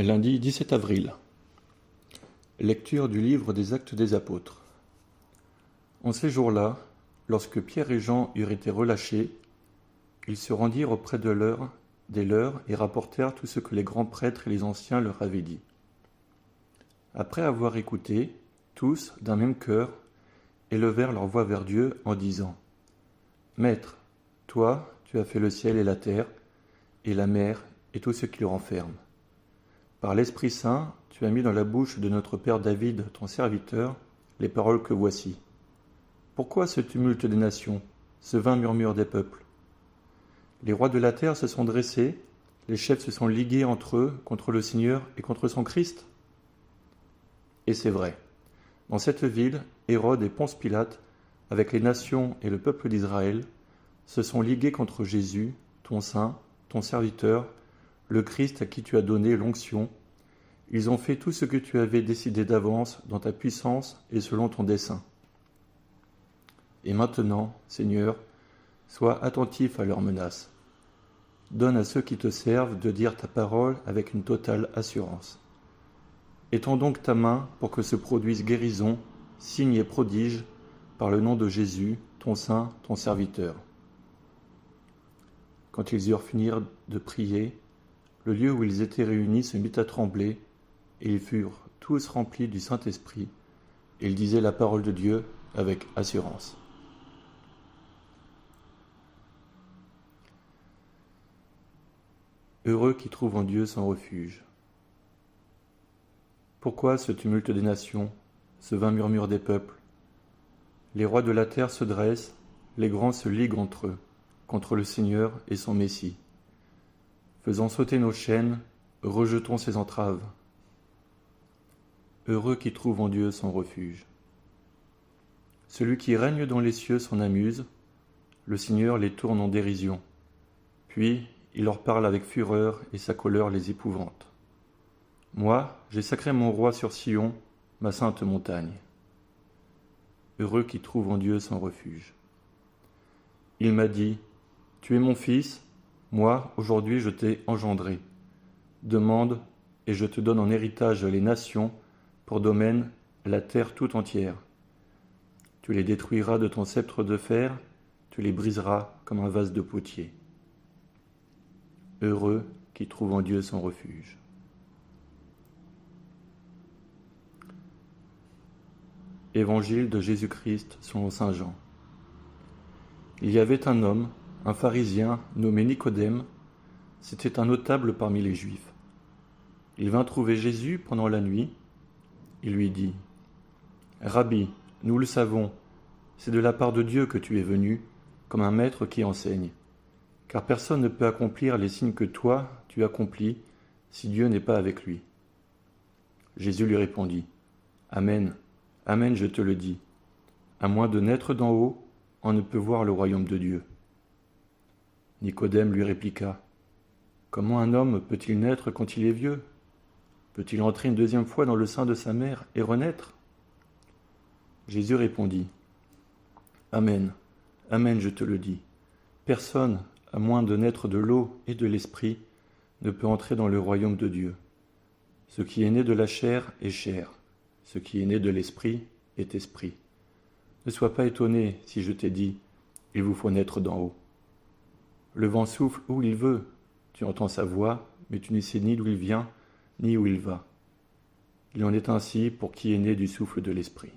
Lundi 17 avril. Lecture du livre des Actes des Apôtres. En ces jours-là, lorsque Pierre et Jean eurent été relâchés, ils se rendirent auprès des leurs et rapportèrent tout ce que les grands prêtres et les anciens leur avaient dit. Après avoir écouté, tous, d'un même cœur, élevèrent leur voix vers Dieu en disant : Maître, toi, tu as fait le ciel et la terre, et la mer et tout ce qui le renferme. Par l'Esprit Saint, tu as mis dans la bouche de notre Père David, ton serviteur, les paroles que voici. Pourquoi ce tumulte des nations, ce vain murmure des peuples ? Les rois de la terre se sont dressés, les chefs se sont ligués entre eux contre le Seigneur et contre son Christ. Et c'est vrai. Dans cette ville, Hérode et Ponce Pilate, avec les nations et le peuple d'Israël, se sont ligués contre Jésus, ton saint, ton serviteur, le Christ à qui tu as donné l'onction. Ils ont fait tout ce que tu avais décidé d'avance dans ta puissance et selon ton dessein. Et maintenant, Seigneur, sois attentif à leurs menaces. Donne à ceux qui te servent de dire ta parole avec une totale assurance. Étends donc ta main pour que se produisent guérison, signes et prodiges par le nom de Jésus, ton saint, ton serviteur. Quand ils eurent fini de prier, le lieu où ils étaient réunis se mit à trembler, et ils furent tous remplis du Saint-Esprit, et ils disaient la parole de Dieu avec assurance. Heureux qui trouvent en Dieu son refuge. Pourquoi ce tumulte des nations, ce vain murmure des peuples ? Les rois de la terre se dressent, les grands se liguent entre eux, contre le Seigneur et son Messie. Faisons sauter nos chaînes, rejetons ses entraves. Heureux qui trouve en Dieu son refuge. Celui qui règne dans les cieux s'en amuse, le Seigneur les tourne en dérision. Puis il leur parle avec fureur et sa colère les épouvante. Moi, j'ai sacré mon roi sur Sion, ma sainte montagne. Heureux qui trouve en Dieu son refuge. Il m'a dit : Tu es mon fils, moi, aujourd'hui, je t'ai engendré. Demande, et je te donne en héritage les nations, pour domaine la terre tout entière. Tu les détruiras de ton sceptre de fer, tu les briseras comme un vase de potier. Heureux qui trouve en Dieu son refuge. Évangile de Jésus-Christ selon saint Jean. Il y avait un homme, un pharisien nommé Nicodème, c'était un notable parmi les Juifs. Il vint trouver Jésus pendant la nuit. Il lui dit : Rabbi, nous le savons, c'est de la part de Dieu que tu es venu, comme un maître qui enseigne. Car personne ne peut accomplir les signes que toi, tu accomplis, si Dieu n'est pas avec lui. Jésus lui répondit : Amen, Amen, je te le dis. À moins de naître d'en haut, on ne peut voir le royaume de Dieu. Nicodème lui répliqua : Comment un homme peut-il naître quand il est vieux ? Peut-il entrer une deuxième fois dans le sein de sa mère et renaître ? Jésus répondit : Amen, Amen, je te le dis. Personne, à moins de naître de l'eau et de l'esprit, ne peut entrer dans le royaume de Dieu. Ce qui est né de la chair est chair, ce qui est né de l'esprit est esprit. Ne sois pas étonné si je t'ai dit : il vous faut naître d'en haut. Le vent souffle où il veut, tu entends sa voix, mais tu ne sais ni d'où il vient, ni où il va. Il en est ainsi pour qui est né du souffle de l'esprit.